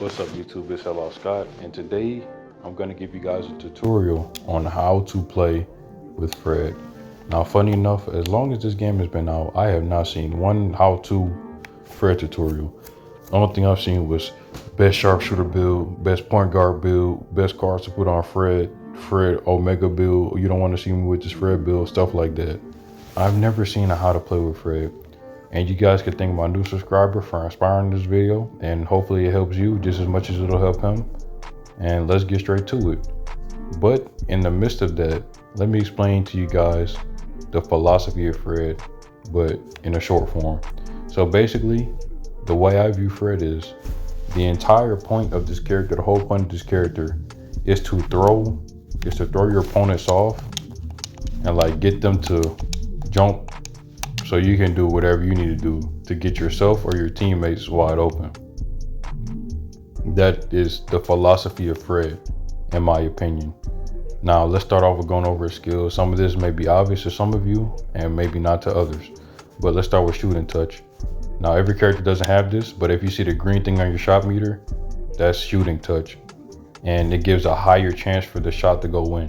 What's up YouTube, it's Hello Scott, and today I'm going to give you guys a tutorial on how to play with Fred. Now funny enough, as long as this game has been out, I have not seen one how-to Fred tutorial. The only thing I've seen was best sharpshooter build, best point guard build, best cards to put on Fred Omega build, you don't want to see me with this Fred build, stuff like that. I've never seen a how to play with Fred. And you guys could thank my new subscriber for inspiring this video, and hopefully it helps you just as much as it'll help him. And let's get straight to it. But in the midst of that, let me explain to you guys the philosophy of Fred, but in a short form. So basically, the way I view Fred is the entire point of this character, the whole point of this character is to throw your opponents off and like get them to jump so you can do whatever you need to do to get yourself or your teammates wide open. That is the philosophy of Fred, in my opinion. Now let's start off with going over his skills. Some of this may be obvious to some of you and maybe not to others, but let's start with shooting touch. Now every character doesn't have this, but if you see the green thing on your shot meter, that's shooting touch, and it gives a higher chance for the shot to go in,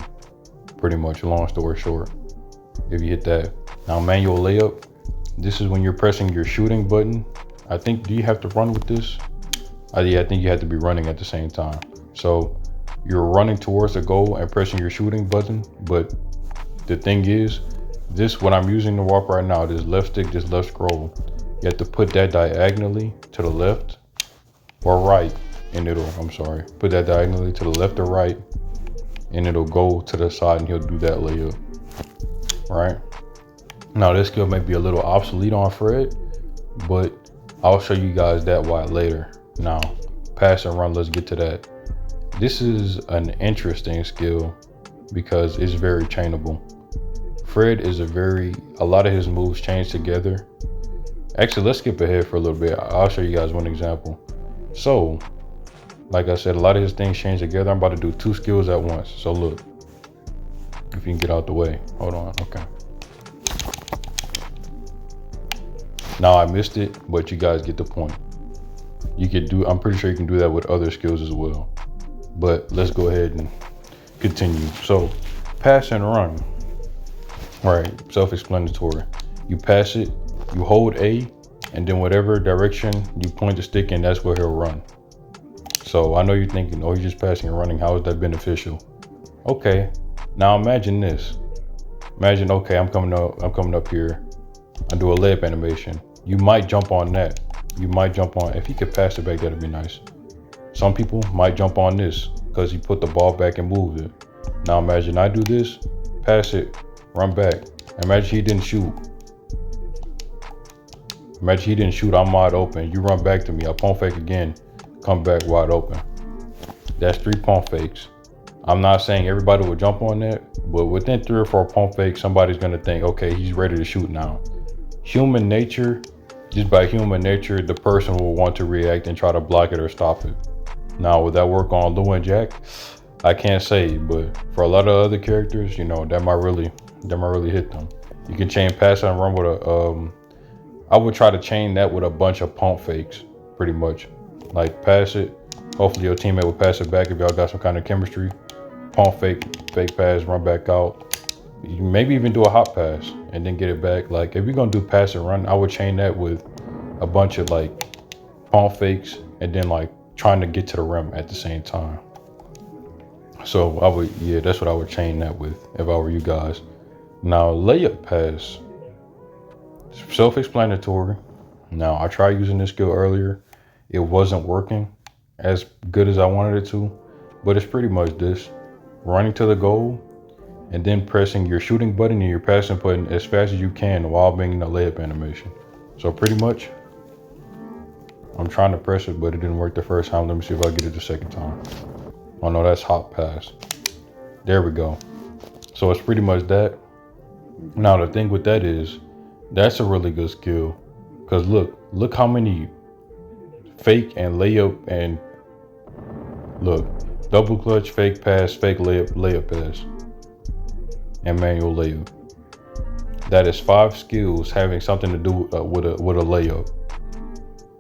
pretty much, long story short, if you hit that. Now manual layup, this is when you're pressing your shooting button. I think, do you have to run with this? Yeah, I think you have to be running at the same time. So you're running towards the goal and pressing your shooting button. But the thing is, this, what I'm using to walk right now, this left stick, this left scroll, you have to put that diagonally to the left or right, and put that diagonally to the left or right, and it'll go to the side and he'll do that layup, right? Now this skill may be a little obsolete on Fred, but I'll show you guys that why later. Now, pass and run, let's get to that. This is an interesting skill because it's very chainable. Fred is a lot of his moves change together. Actually, let's skip ahead for a little bit. I'll show you guys one example. So, like I said, a lot of his things change together. I'm about to do two skills at once. So look, if you can get out the way, hold on, okay. Now I missed it, but you guys get the point. You could do, I'm pretty sure you can do that with other skills as well. But let's go ahead and continue. So pass and run, right, self-explanatory. You pass it, you hold A, and then whatever direction you point the stick in, that's where he'll run. So I know you're thinking, oh, you're just passing and running, how is that beneficial? Okay, now imagine this. Imagine, okay, I'm coming up here, I do a layup animation. You might jump on that. You might jump on, if he could pass it back, that'd be nice. Some people might jump on this because he put the ball back and moved it. Now imagine I do this, pass it, run back. Imagine he didn't shoot. Imagine he didn't shoot, I'm wide open. You run back to me, I pump fake again, come back wide open. That's 3 pump fakes. I'm not saying everybody will jump on that, but within 3 or 4 pump fakes, somebody's gonna think, okay, he's ready to shoot now. Human nature, just by human nature, the person will want to react and try to block it or stop it. Now, would that work on Lou and Jack? I can't say, but for a lot of other characters, you know, that might really hit them. You can chain pass and run with I would try to chain that with a bunch of pump fakes, pretty much. Like pass it, hopefully your teammate will pass it back if y'all got some kind of chemistry. Pump fake pass, run back out. You maybe even do a hot pass and then get it back. Like if you're gonna do pass and run, I would chain that with a bunch of like pump fakes and then like trying to get to the rim at the same time. So I would, yeah, that's what I would chain that with if I were you guys. Now layup pass, self-explanatory. Now I tried using this skill earlier. It wasn't working as good as I wanted it to, but it's pretty much this: running to the goal and then pressing your shooting button and your passing button as fast as you can while being in a layup animation. So pretty much, I'm trying to press it, but it didn't work the first time. Let me see if I get it the second time. Oh no, that's hot pass. There we go. So it's pretty much that. Now the thing with that is, that's a really good skill. Cause look how many fake and layup and look, double clutch, fake pass, fake layup pass, and manual layup. That is 5 skills having something to do with a layup.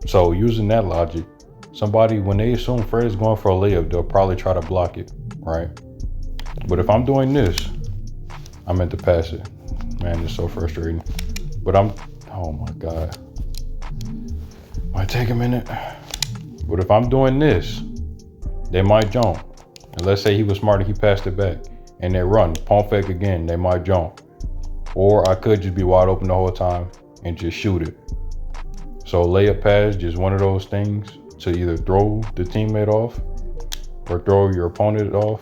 So using that logic, Somebody, when they assume Fred is going for a layup, they'll probably try to block it, right? But if I'm doing this, I meant to pass it. Man, it's so frustrating. But oh my God. Might take a minute. But if I'm doing this, they might jump. And let's say he was smart and he passed it back. And they run, pump fake again, they might jump. Or I could just be wide open the whole time and just shoot it. So layup pass, just one of those things to either throw the teammate off or throw your opponent off.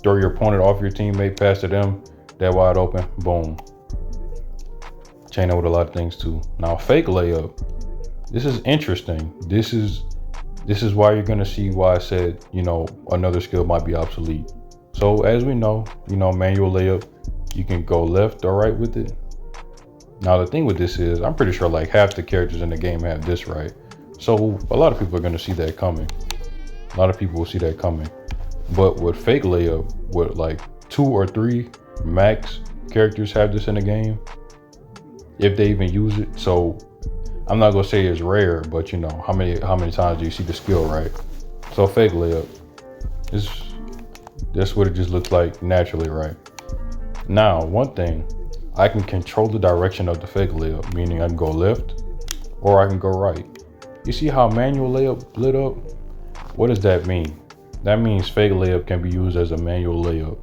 Throw your opponent off your teammate, pass to them, they're wide open, boom. Chain it with a lot of things too. Now fake layup, this is interesting. This is why you're gonna see why I said, another skill might be obsolete. So as we know, manual layup, you can go left or right with it. Now the thing with this is, I'm pretty sure like half the characters in the game have this right. So a lot of people are gonna see that coming. A lot of people will see that coming. But with fake layup, with like 2 or 3 max characters have this in the game, if they even use it. So I'm not gonna say it's rare, but how many times do you see the skill, right? So fake layup, that's what it just looks like naturally, right? Now, one thing, I can control the direction of the fake layup, meaning I can go left or I can go right. You see how manual layup lit up? What does that mean? That means fake layup can be used as a manual layup.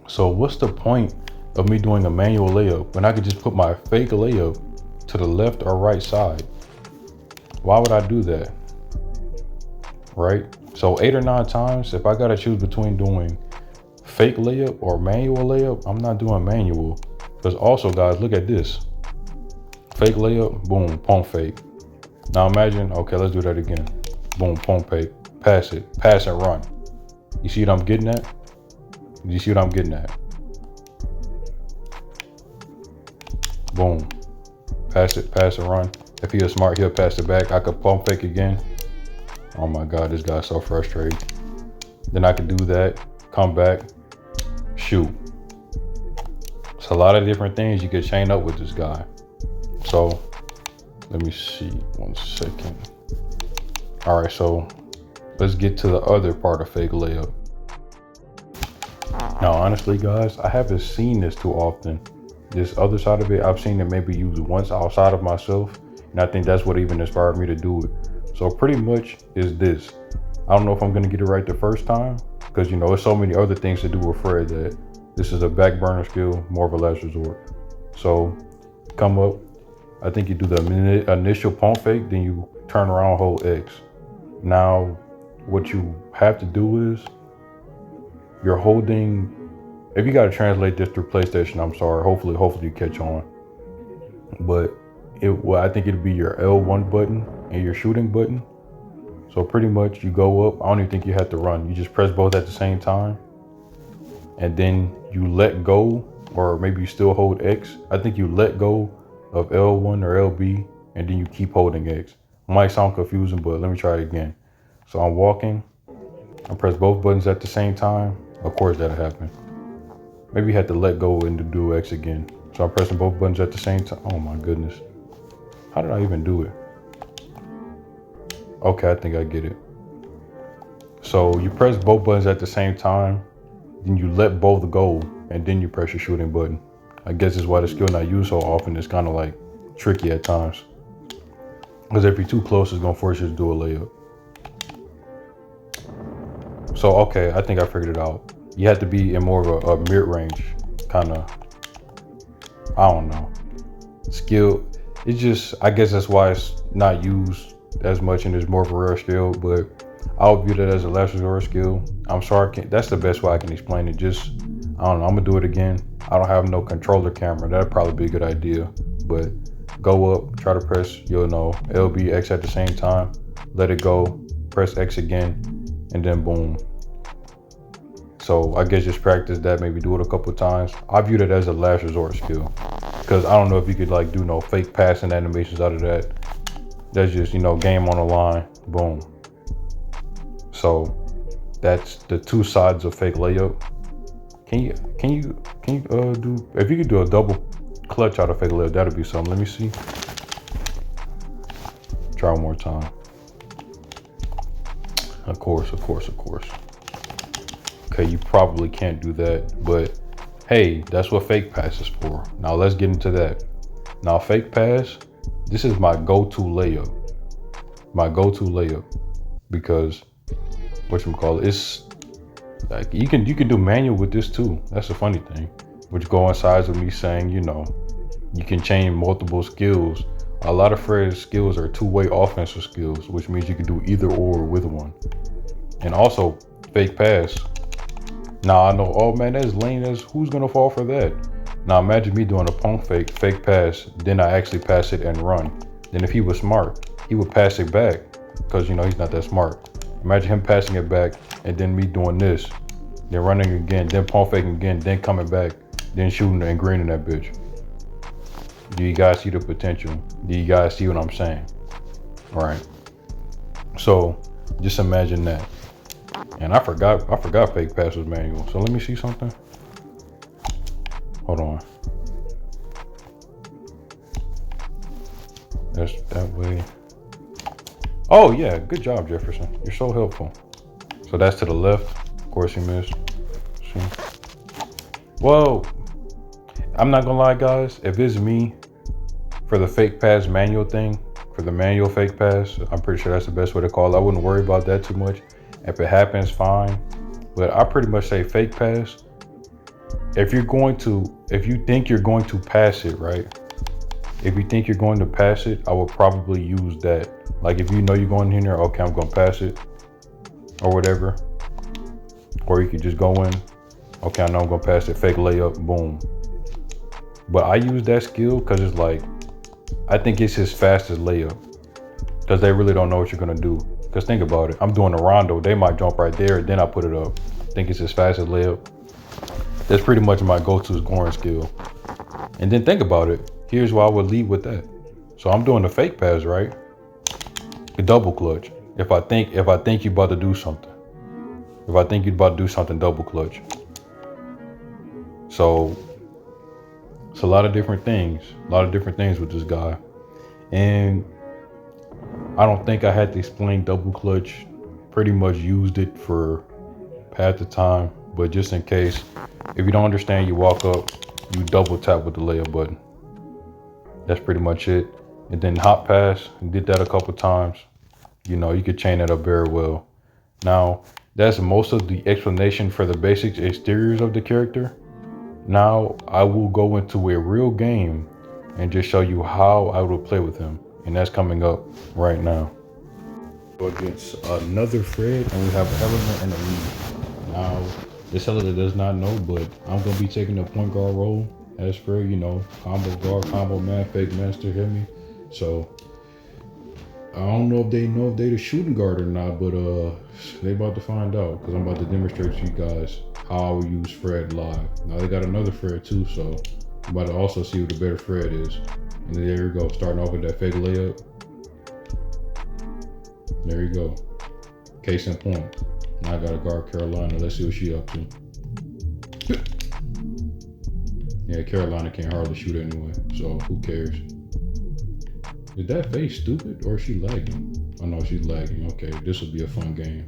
So what's the point of me doing a manual layup when I could just put my fake layup to the left or right side? Why would I do that? Right? So 8 or 9 times, if I gotta choose between doing fake layup or manual layup, I'm not doing manual. Because also guys, look at this. Fake layup, boom, pump fake. Now imagine, okay, let's do that again. Boom, pump fake, pass it, pass and run. You see what I'm getting at? You see what I'm getting at? Boom, pass it, pass and run. If he is smart, he'll pass it back. I could pump fake again. Oh my God, this guy's so frustrating. Then I could do that, come back, shoot. It's a lot of different things you could chain up with this guy. So let me see, 1 second. All right, so let's get to the other part of fake layup. Now, honestly, guys, I haven't seen this too often. This other side of it, I've seen it maybe used once outside of myself. And I think that's what even inspired me to do it. So pretty much is this. I don't know if I'm gonna get it right the first time, because there's so many other things to do with Fred that this is a back burner skill, more of a last resort. So come up, I think you do the initial pump fake, then you turn around, hold X. Now, what you have to do is you're holding, if you gotta translate this through PlayStation, I'm sorry, hopefully you catch on. But I think it'd be your L1 button and your shooting button. So pretty much you go up, I don't even think you have to run. You just press both at the same time. And then you let go, or maybe you still hold X. I think you let go of L1 or LB, and then you keep holding X. Might sound confusing, but let me try it again. So I'm walking, I press both buttons at the same time. Of course that'll happen. Maybe you have to let go and do X again. So I'm pressing both buttons at the same time. Oh my goodness. How did I even do it? Okay, I think I get it. So you press both buttons at the same time, then you let both go, and then you press your shooting button. I guess that's why the skill not used so often. It's kind of like tricky at times. Because if you're too close, it's gonna force you to do a layup. So, okay, I think I figured it out. You have to be in more of a mid-range kind of, I don't know, skill. It's just, I guess that's why it's not used as much and it's more of a rare skill, but I'll view that as a last resort skill. I'm sorry, that's the best way I can explain it. Just, I don't know, I'm gonna do it again. I don't have no controller camera. That'd probably be a good idea, but go up, try to press, LB, X at the same time, let it go, press X again, and then boom. So I guess just practice that, maybe do it a couple times. I view that as a last resort skill, because I don't know if you could like do no fake passing animations out of that. That's just, game on the line, boom. So that's the two sides of fake layup. Can you do, if you could do a double clutch out of fake layup, that'd be something. Let me see. Try one more time. Of course. Okay, you probably can't do that, but hey, that's what fake pass is for. Now let's get into that. Now fake pass, this is my go-to layup. Because whatchamacallit, it's like you can do manual with this too. That's the funny thing. Which coincides with me saying, you know, you can chain multiple skills. A lot of Fred's skills are two-way offensive skills, which means you can do either or with one. And also fake pass. Now I know, oh man, that's lame as who's gonna fall for that? Now imagine me doing a pump fake pass, then I actually pass it and run. Then if he was smart, he would pass it back, because you know he's not that smart. Imagine him passing it back and then me doing this, then running again, then pump faking again, then coming back, then shooting and greening that bitch. Do you guys see the potential? Do you guys see what I'm saying? All right. So just imagine that. And I forgot fake pass was manual. So let me see something. Hold on. That's that way. Oh yeah, good job, Jefferson. You're so helpful. So that's to the left. Of course he missed. See? Well, I'm not gonna lie, guys. If it's me for the fake pass manual thing, for the manual fake pass, I'm pretty sure that's the best way to call it. I wouldn't worry about that too much. If it happens, fine. But I pretty much say fake pass. If you think you're going to pass it, right? If you think you're going to pass it, I would probably use that. Like if you know you're going in here, okay, I'm gonna pass it or whatever. Or you could just go in, okay, I know I'm gonna pass it, fake layup, boom. But I use that skill because it's like, I think it's his fastest layup. Because they really don't know what you're gonna do. Because think about it, I'm doing a rondo, they might jump right there, then I put it up. I think it's his fastest layup. That's pretty much my go-to scoring skill. And then think about it, here's why I would lead with that. So I'm doing the fake pass, right? The double clutch. If I think you're about to do something. If I think you're about to do something, double clutch. So it's a lot of different things with this guy. And I don't think I had to explain double clutch. Pretty much used it for half the time, but just in case, if you don't understand, you walk up, you double tap with the layup button. That's pretty much it. And then hop pass, did that a couple times. You know, you could chain that up very well. Now, that's most of the explanation for the basic exteriors of the character. Now, I will go into a real game and just show you how I would play with him. And that's coming up right now. Against another Fred, and we have an element and a lead. Now, this element does not know, but I'm going to be taking the point guard role as Fred, you know, combo guard, combo man, fake master, hear me? So, I don't know if they the shooting guard or not, but they about to find out, because I'm about to demonstrate to you guys how I would use Fred live. Now, they got another Fred too, so I'm about to also see who the better Fred is. And there you go, starting off with that fake layup. There you go. Case in point. Now I gotta guard Carolina. Let's see what she up to. Yeah, Carolina can't hardly shoot anyway, so who cares? Is that face stupid or is she lagging? Oh no, she's lagging. Okay, this will be a fun game.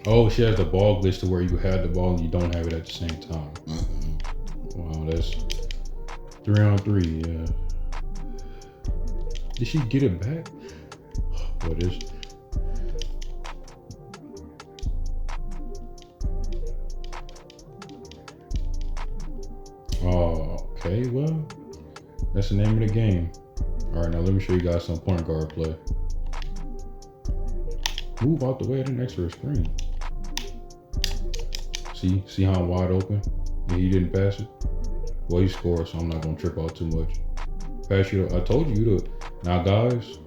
Oh, she has the ball glitch to where you have the ball and you don't have it at the same time. Wow, that's 3-on-3, yeah. Did she get it back? What is it? Oh, okay, well, that's the name of the game. All right, now let me show you guys some point guard play. Move out the way of the next to her screen. See how I'm wide open? And he didn't pass it? Well, he scored, so I'm not gonna trip out too much. Pass you, I told you to. Now guys,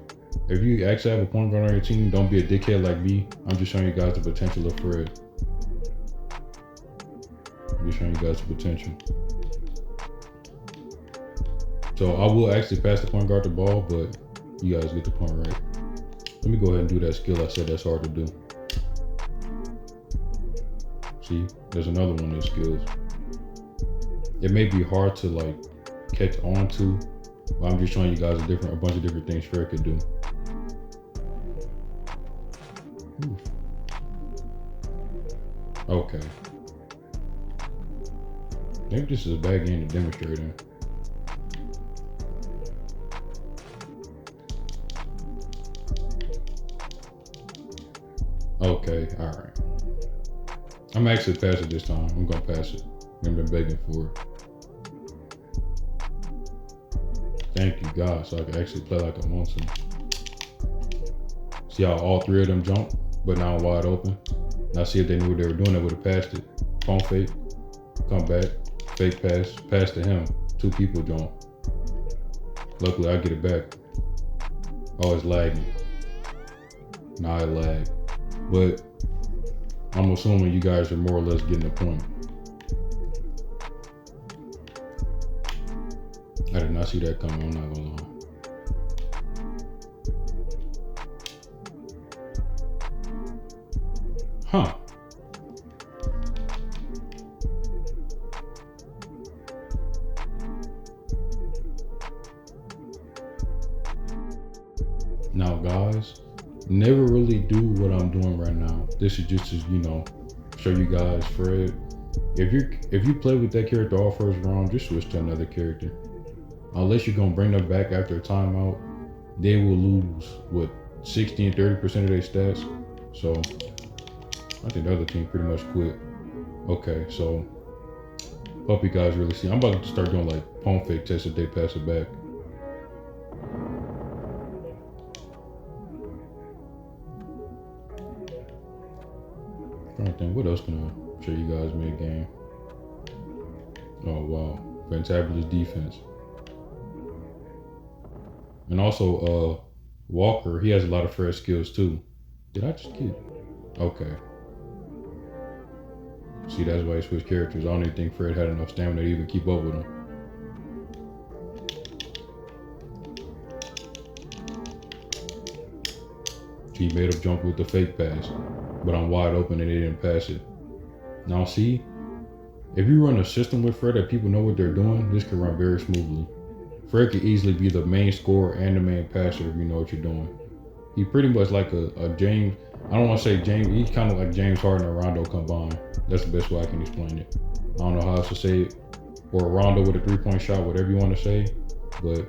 if you actually have a point guard on your team, don't be a dickhead like me. I'm just showing you guys the potential of Fred. I'm just showing you guys the potential. So I will actually pass the point guard the ball, but you guys get the point right. Let me go ahead and do that skill I said that's hard to do. See, there's another one of those skills. It may be hard to like catch on to, but I'm just showing you guys a bunch of different things Fred could do. Oof. Okay. Maybe this is a bad game to demonstrate in. Okay, alright. I'm actually pass it this time. I'm gonna pass it. I've been begging for it. Thank you, God, so I can actually play like I want to. See how all three of them jump, but now I'm wide open. Now see if they knew what they were doing, they would have passed it. Phone fake, come back, fake pass to him. Two people jump. Luckily, I get it back. Oh, it's lagging. Nah, it lagged. But I'm assuming you guys are more or less getting the point. I did not see that coming, I'm not gonna lie. Huh. Now guys, never really do what I'm doing right now. This is just to, you know, show you guys Fred. If you play with that character all first round, just switch to another character. Unless you're gonna bring them back after a timeout, they will lose what 60 and 30% of their stats. So I think the other team pretty much quit. Okay, so hope you guys really see. I'm about to start doing like pump fake tests if they pass it back. I don't think what else can I show you guys mid game. Oh wow, fantabulous defense. And also Walker, he has a lot of Fred skills too. Did I just get okay. See, that's why he switched characters. I don't even think Fred had enough stamina to even keep up with him. He made him jump with the fake pass, but I'm wide open and they didn't pass it. Now see, if you run a system with Fred that people know what they're doing, this can run very smoothly. Fred could easily be the main scorer and the main passer if you know what you're doing. He pretty much like a James, I don't want to say James, he's kind of like James Harden and Rondo combined. That's the best way I can explain it. I don't know how else to say it. Or a Rondo with a 3-point shot, whatever you want to say, but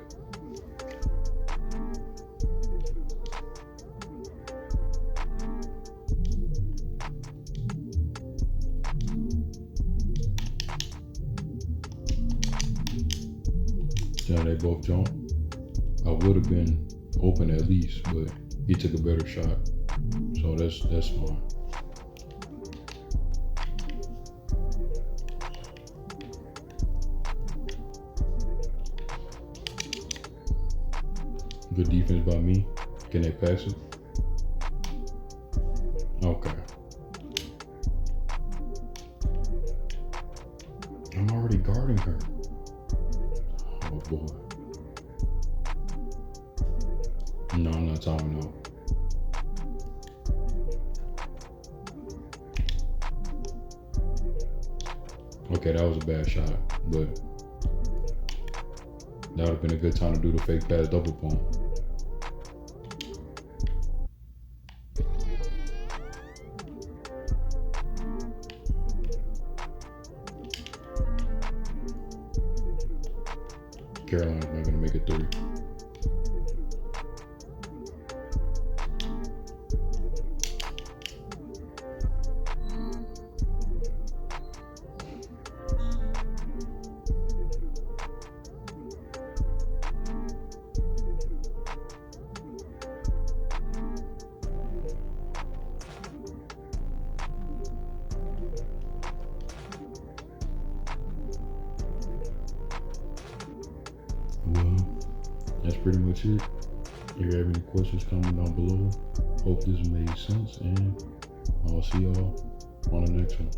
yeah, they both jumped. I would have been open at least, but he took a better shot. So that's fine. Good defense by me. Can they pass it? Okay. I'm already guarding her. Oh boy. No, I'm not timing out. Okay, that was a bad shot, but that would have been a good time to do the fake pass double pump. Carolina's not gonna make it 3. Well, that's pretty much it. If you have any questions, comment down below. Hope this made sense, and I'll see y'all on the next one.